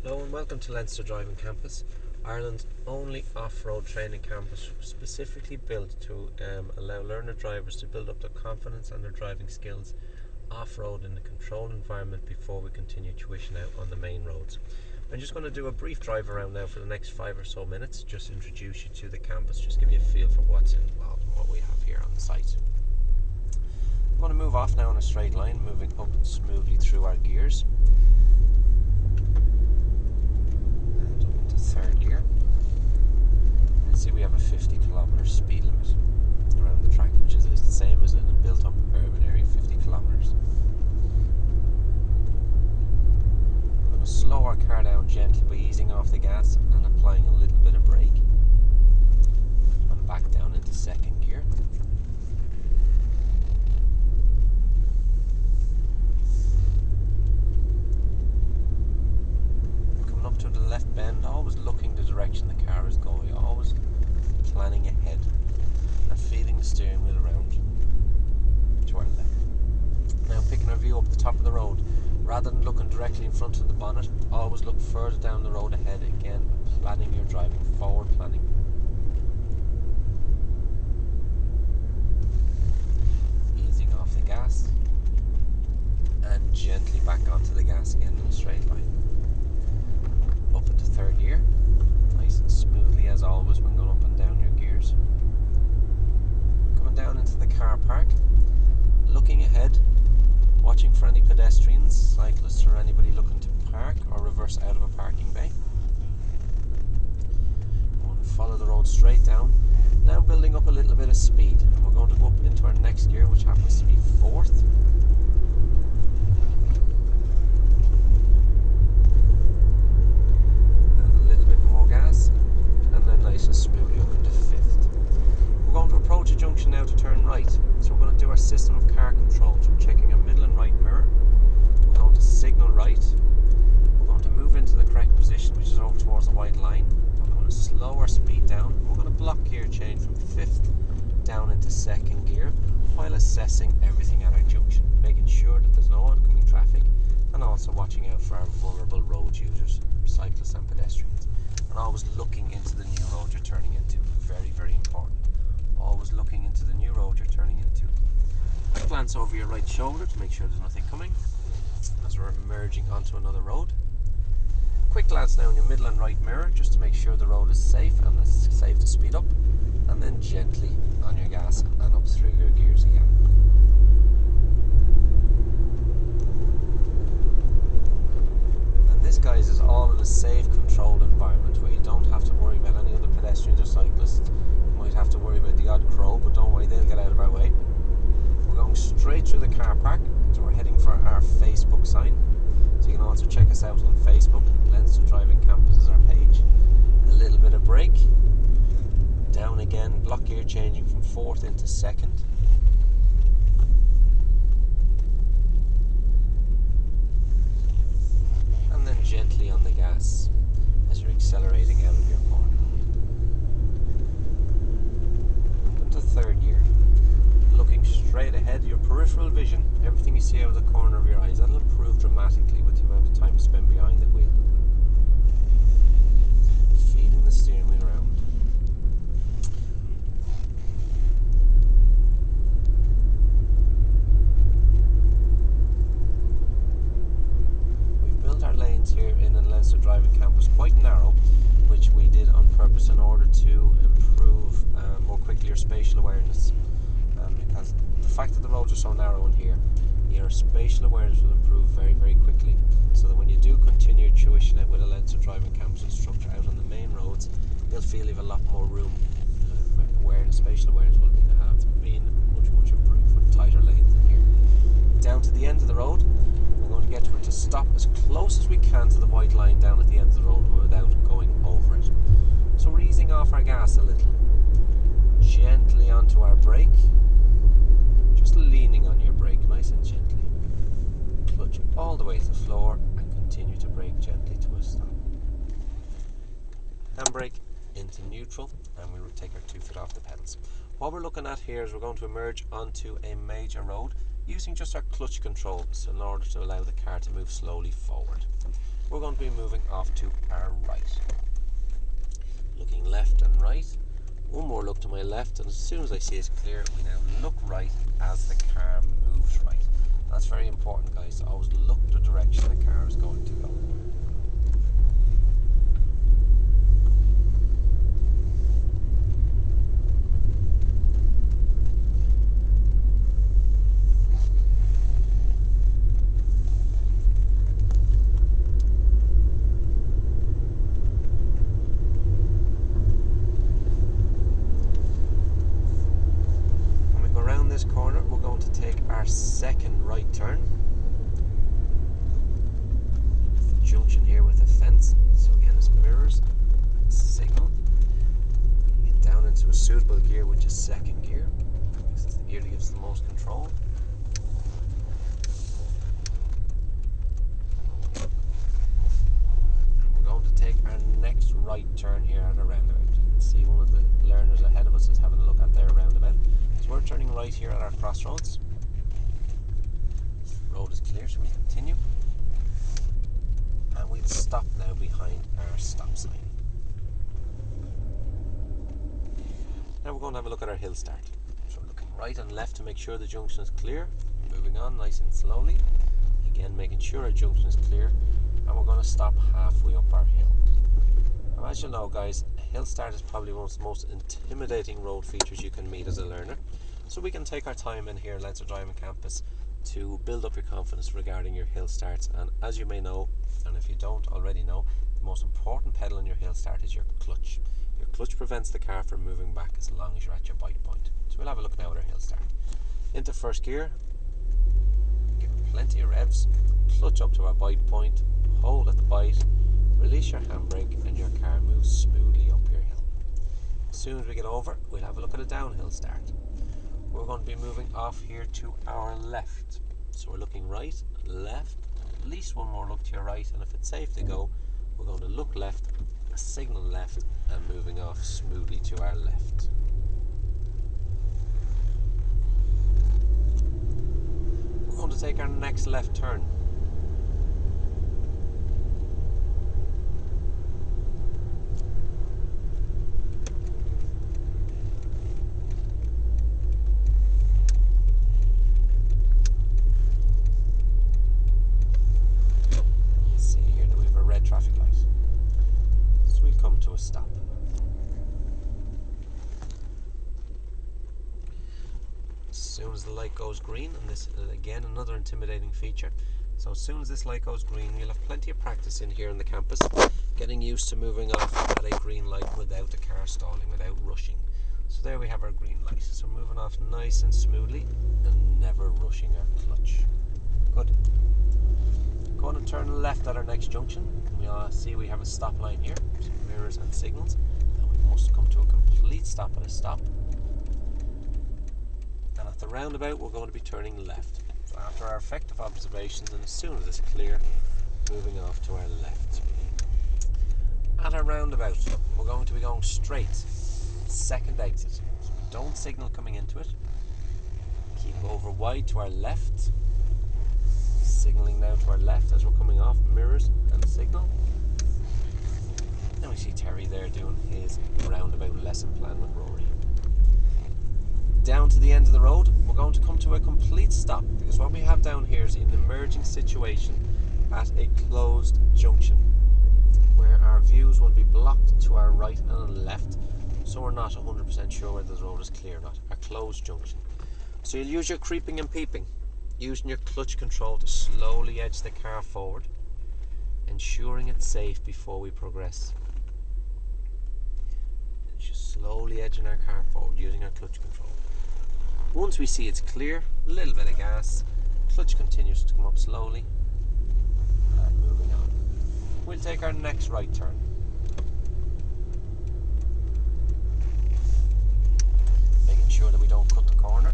Hello and welcome to Leinster Driving Campus, Ireland's only off-road training campus specifically built to allow learner drivers to build up their confidence and their driving skills off-road in a controlled environment before we continue tuition out on the main roads. I'm just going to do a brief drive around now for the next 5 or so minutes, just introduce you to the campus, just give you a feel for what's involved and what we have here on the site. I'm going to move off now in a straight line, moving up smoothly through our gears. Third gear. And see we have a 50 km speed limit around the track, which is the same as in a built up urban area, 50 kilometers. I'm going to slow our car down gently by easing off the gas and applying a little bit of brake. And back down into second gear. To the left bend, always looking the direction the car is going, always planning ahead and feeding the steering wheel around to our left. Now picking our view up the top of the road, rather than looking directly in front of the bonnet, always look further down the road ahead, again planning your driving, forward planning. Easing off the gas and gently back onto the gas again in a straight line. Up into third gear, nice and smoothly as always when going up and down your gears. Coming down into the car park, looking ahead, watching for any pedestrians, cyclists or anybody looking to park or reverse out of a parking bay. We're going to follow the road straight down, now building up a little bit of speed, and we're going to go up into our next gear, which happens to be fourth. Nice and smoothly up into fifth. We're going to approach a junction now to turn right, so we're going to do our system of car controls. We're checking our middle and right mirror. We're going to signal right. We're going to move into the correct position, which is over towards the white line. We're going to slow our speed down. We're going to block gear change from fifth down into second gear while assessing everything at our junction, making sure that there's no oncoming traffic and also watching out for our vulnerable road users, cyclists and pedestrians. And always looking into the new road you're turning into. Very, very important. Always looking into the new road you're turning into. Glance over your right shoulder to make sure there's nothing coming as we're emerging onto another road. Quick glance now in your middle and right mirror just to make sure the road is safe and it's safe to speed up. And then gently on your gas and up through your gears again. This, guys, is all in a safe, controlled environment where you don't have to worry about any other pedestrians or cyclists. You might have to worry about the odd crow, but don't worry, they'll get out of our way. We're going straight through the car park, so we're heading for our Facebook sign. So you can also check us out on Facebook. Leinster Driving Campus is our page. A little bit of brake. Down again, block gear changing from fourth into second. And then gently on the gas as you're accelerating out of your corner. Up into third gear. Looking straight ahead, your peripheral vision, everything you see out of the corner of your eyes, that'll improve dramatically with the amount of time spent behind the wheel. Feeding the steering wheel around. Here in the Leinster Driving Campus quite narrow, which we did on purpose in order to improve more quickly your spatial awareness, because the fact that the roads are so narrow in here, your spatial awareness will improve very, very quickly, so that when you do continue tuition out with a Leinster Driving Campus instructor out on the main roads, you'll feel you have a lot more room. Awareness, spatial awareness will have been much improved with tighter lanes in here. Down to the end of the road, we're going to get her to stop as close as we can to the white line down at the end of the road without going over it. So we're easing off our gas a little. Gently onto our brake. Just leaning on your brake nice and gently. Clutch all the way to the floor and continue to brake gently to a stop. Handbrake into neutral and we will take our 2 foot off the pedals. What we're looking at here is we're going to emerge onto a major road using just our clutch controls in order to allow the car to move slowly forward. We're going going to be moving off to our right. Looking left and right. One more look to my left, and as soon as I see it's clear, we now look right as the car moves right. That's very important, guys, to always look the direction the car is going to go. This corner, we're going to take our second right turn. The junction here with the fence, so again it's mirrors, signal. Get down into a suitable gear, which is second gear, because it's the gear that gives the most control. And we're going to take our next right turn here at a roundabout. You can see one of the learners ahead of us is having a look at their roundabout. So we're turning right here at our crossroads. The road is clear, so we continue. And we'll stop now behind our stop sign. Now we're going to have a look at our hill start. So we're looking right and left to make sure the junction is clear. Moving on nice and slowly. Again, making sure our junction is clear. And we're going to stop halfway up our hill. Now, as you know, guys, hill start is probably one of the most intimidating road features you can meet as a learner. So we can take our time in here at Leinster Driving Campus to build up your confidence regarding your hill starts. And as you may know, and if you don't already know, the most important pedal in your hill start is your clutch. Your clutch prevents the car from moving back as long as you're at your bite point. So we'll have a look now at our hill start. Into first gear, give it plenty of revs, clutch up to our bite point, hold at the bite, release your handbrake, and your car moves smoothly up your hill. As soon as we get over, we'll have a look at a downhill start. We're going to be moving off here to our left. So we're looking right, left, at least one more look to your right, and if it's safe to go, we're going to look left, signal left, and moving off smoothly to our left. We're going to take our next left turn. A stop. As soon as the light goes green, and this is again another intimidating feature, so as soon as this light goes green, you'll have plenty of practice in here on the campus getting used to moving off at a green light without the car stalling, without rushing. So there we have our green light, so moving off nice and smoothly and never rushing our clutch. Good. Going to turn left at our next junction. We'll see we have a stop line here, some mirrors and signals, and we must come to a complete stop at a stop. And at the roundabout, we're going to be turning left. So after our effective observations, and as soon as it's clear, moving off to our left. At our roundabout, we're going to be going straight, second exit. So don't signal coming into it. Keep over wide to our left. Signalling now to our left as we're coming off, mirrors and signal. And we see Terry there doing his roundabout lesson plan with Rory. Down to the end of the road, we're going to come to a complete stop, because what we have down here is an emerging situation at a closed junction where our views will be blocked to our right and left, so we're not 100% sure whether the road is clear or not. A closed junction. So you'll use your creeping and peeping, using your clutch control to slowly edge the car forward, ensuring it's safe before we progress. Just slowly edging our car forward using our clutch control. Once we see it's clear, a little bit of gas, clutch continues to come up slowly, and moving on. We'll take our next right turn. Making sure that we don't cut the corner.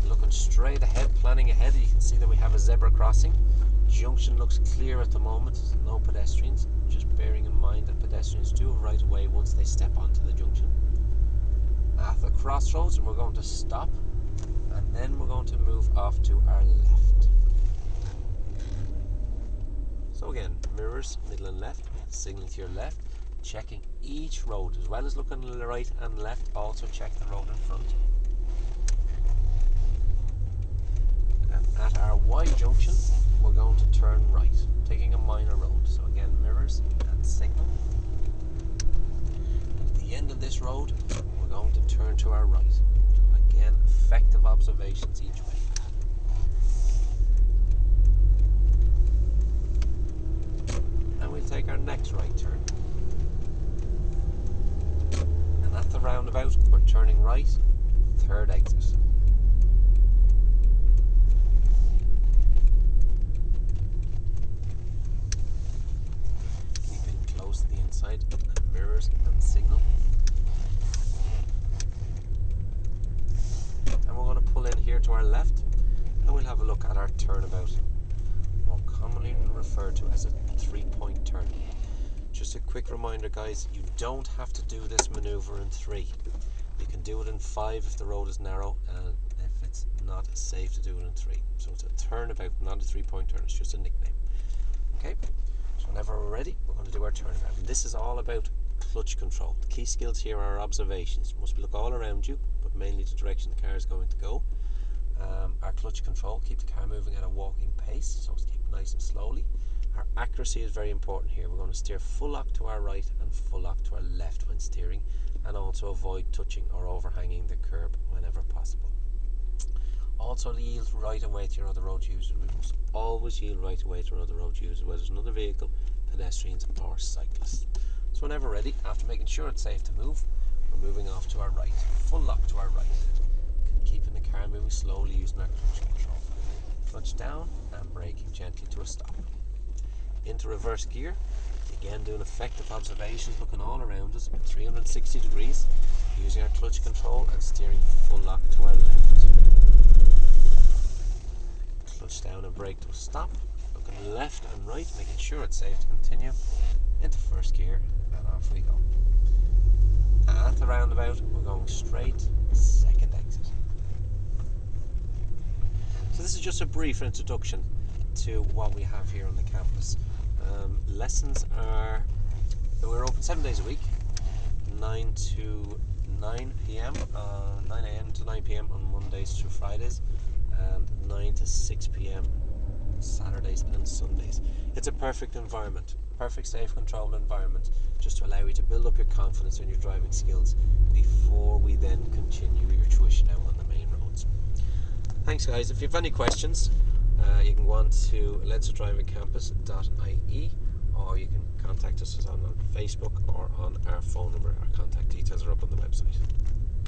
Looking straight ahead, planning ahead. You can see that we have a zebra crossing. Junction looks clear at the moment, no pedestrians. Just bearing in mind that pedestrians do right away once they step onto the junction. At the crossroads, we're going to stop, and then we're going to move off to our left. So again, mirrors, middle and left, signaling to your left, checking each road, as well as looking to the right and left, also check the road in front. And at our Y junction, we're going to turn right, taking a minor road. So again, mirrors and signal. At the end of this road, we're going to turn to our right. So again, effective observations each way. And we'll take our next right turn. And at the roundabout, we're turning right, third exit. Keeping close to the inside, and mirrors and signal. And we're going to pull in here to our left, and we'll have a look at our turnabout, more commonly referred to as a 3-point turn. Just a quick reminder, guys, you don't have to do this maneuver in 3. You can do it in 5 if the road is narrow, and if it's not safe to do it in 3. So it's a turnabout, not a 3-point turn, it's just a nickname. Okay, so whenever we're ready, we're going to do our turnabout. And this is all about clutch control. The key skills here are observations. You must look all around you, but mainly the direction the car is going to go. Our clutch control, keep the car moving at a walking pace, so it's keep nice and slowly. Our accuracy is very important here. We're going to steer full lock to our right and full lock to our left when steering, and also avoid touching or overhanging the curb whenever possible. Also yield right away to your other road users. We must always yield right away to our other road users, whether it's another vehicle, pedestrians or cyclists. So whenever ready, after making sure it's safe to move, we're moving off to our right, full lock to our right, keeping the car moving slowly using our clutch control. Clutch down and braking gently to a stop. Into reverse gear, again doing effective observations, looking all around us at 360 degrees, using our clutch control and steering full lock to our left. Clutch down and brake to a stop, looking left and right, making sure it's safe to continue. Into first gear and off we go. At the roundabout, we're going straight, second exit. So this is just a brief introduction to what we have here on the campus. Lessons are, we're open 7 days a week, 9 to 9 p.m, 9 a.m. to 9 p.m. on Mondays through Fridays, and 9 to 6 p.m. Saturdays and Sundays. It's a perfect environment, perfect safe controlled environment, just to allow you to build up your confidence in your driving skills before we then continue your tuition out on the main roads. Thanks guys. If you have any questions, you can go on to leinsterdrivingcampus.ie, or you can contact us on Facebook or on our phone number. Our contact details are up on the website.